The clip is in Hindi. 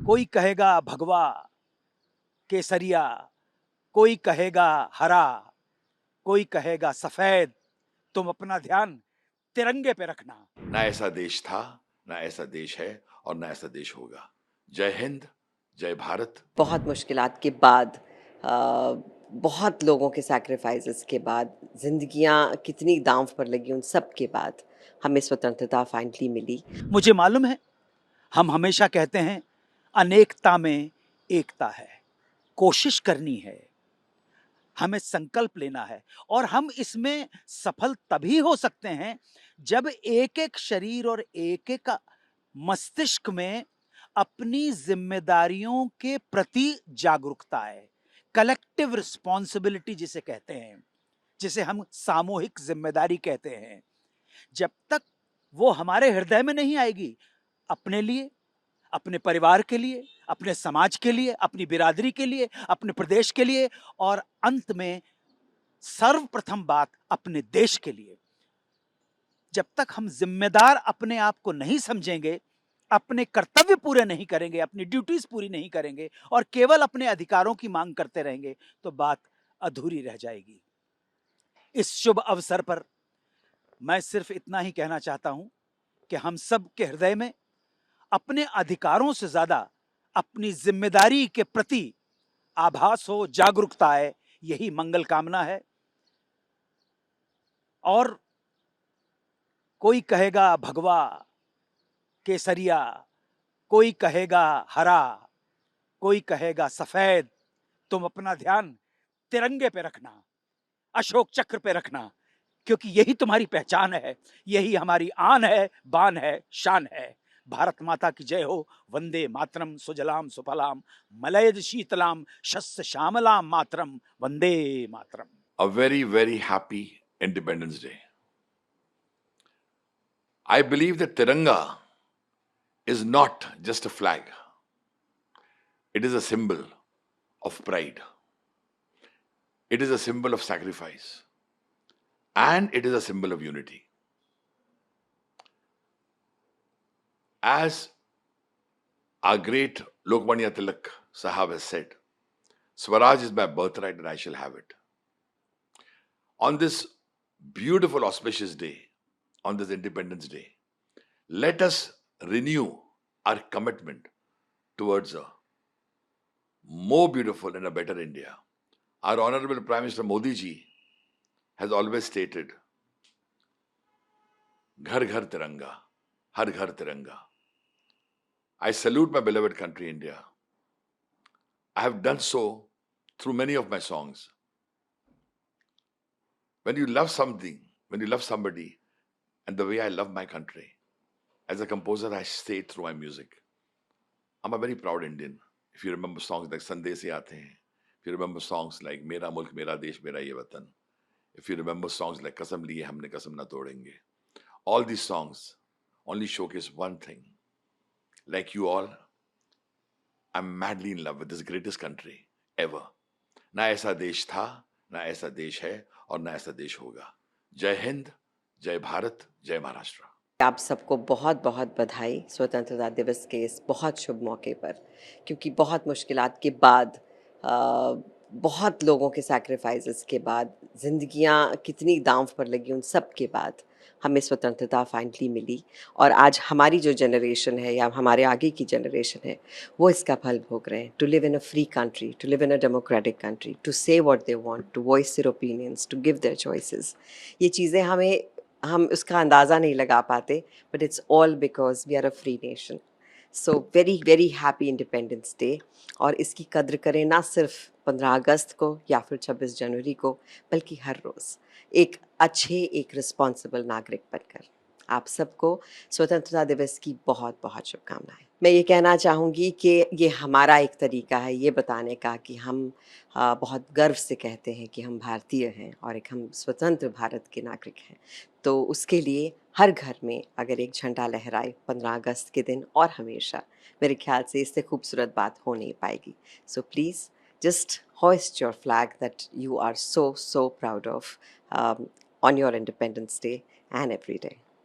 कोई कहेगा भगवा केसरिया, कोई कहेगा हरा, कोई कहेगा सफेद, तुम अपना ध्यान तिरंगे पे रखना। ना ऐसा देश था, ना ऐसा देश है और ना ऐसा देश होगा। जय हिंद, जय भारत। बहुत मुश्किलात के बाद बहुत लोगों के सैक्रिफाइसेस के बाद ज़िंदगियाँ कितनी दांव पर लगी, उन सब के बाद हमें स्वतंत्रता फाइनली मिली। मुझे मालूम है, हम हमेशा कहते हैं अनेकता में एकता है, कोशिश करनी है, हमें संकल्प लेना है और हम इसमें सफल तभी हो सकते हैं जब एक-एक शरीर और एक-एक मस्तिष्क में अपनी जिम्मेदारियों के प्रति जागरूकता है। कलेक्टिव रिस्पॉन्सिबिलिटी जिसे कहते हैं, जिसे हम सामूहिक जिम्मेदारी कहते हैं, जब तक वो हमारे हृदय में नहीं आएगी, अपने लिए, अपने परिवार के लिए, अपने समाज के लिए, अपनी बिरादरी के लिए, अपने प्रदेश के लिए और अंत में सर्वप्रथम बात अपने देश के लिए, जब तक हम जिम्मेदार अपने आप को नहीं समझेंगे, अपने कर्तव्य पूरे नहीं करेंगे, अपनी ड्यूटीज पूरी नहीं करेंगे और केवल अपने अधिकारों की मांग करते रहेंगे, तो बात अधूरी रह जाएगी। इस शुभ अवसर पर मैं सिर्फ इतना ही कहना चाहता हूं कि हम सब के हृदय में अपने अधिकारों से ज्यादा अपनी जिम्मेदारी के प्रति आभास हो, जागरूकता है, यही मंगल कामना है। और कोई कहेगा भगवा केसरिया, कोई कहेगा हरा, कोई कहेगा सफेद, तुम अपना ध्यान तिरंगे पे रखना, अशोक चक्र पे रखना, क्योंकि यही तुम्हारी पहचान है, यही हमारी आन है, बान है, शान है। भारत माता की जय हो। वंदे मातरम, सुजलाम सुफलाम मलयज शीतलाम शस्य श्यामलाम मातरम, Vande Mataram. A very, very happy Independence Day. I believe that Tiranga is not just a flag. It is a symbol of pride. It is a symbol of sacrifice. And it is a symbol of unity. As our great Lokmanya Tilak Sahab has said, Swaraj is my birthright and I shall have it. On this beautiful auspicious day, on this Independence Day, let us renew our commitment towards a more beautiful and a better India. Our Honorable Prime Minister Modi ji has always stated, Ghar Ghar Tiranga, Har Ghar Tiranga. I salute my beloved country, India. I have done so through many of my songs. When you love something, when you love somebody, and the way I love my country, as a composer, I say it through my music. I'm a very proud Indian. If you remember songs like Sandesh Ye Aate Hain, if you remember songs like Mera Mulk, Mera Desh, Mera Ye Watan, if you remember songs like Kasam Liye Humne Kasam Na Todenge, all these songs only showcase one thing. Like you all, I'm madly in love with this greatest country ever. ना ऐसा देश था, ना ऐसा देश है और ना ऐसा देश होगा. जय हिंद, जय भारत, जय महाराष्ट्र. आप सबको बहुत बहुत बधाई स्वतंत्रता दिवस के इस बहुत शुभ मौके पर, क्योंकि बहुत मुश्किलात के बाद बहुत लोगों के सैक्रिफाइसेस के बाद ज़िंदगियाँ कितनी दांव पर लगी, उन सब के बाद हमें स्वतंत्रता फाइनली मिली। और आज हमारी जो जनरेशन है या हमारे आगे की जनरेशन है वो इसका फल भोग रहे हैं। To live in a free country, to live in a democratic country, to say what they want, to voice their opinions, to give their choices, ये चीज़ें हम उसका अंदाज़ा नहीं लगा पाते, but it's all because we are a free nation. So very very happy independence day. और इसकी कद्र करें ना सिर्फ 15 अगस्त को या फिर 26 जनवरी को, बल्कि हर रोज़ एक रिस्पॉन्सिबल नागरिक बनकर। आप सबको स्वतंत्रता दिवस की बहुत बहुत शुभकामनाएं। मैं ये कहना चाहूँगी कि ये हमारा एक तरीका है ये बताने का कि हम बहुत गर्व से कहते हैं कि हम भारतीय हैं और एक हम स्वतंत्र भारत के नागरिक हैं। तो उसके लिए हर घर में अगर एक झंडा लहराए 15 अगस्त के दिन और हमेशा, मेरे ख्याल से इससे खूबसूरत बात हो नहीं पाएगी। So please just hoist your flag that you are so proud of on your Independence Day and every day.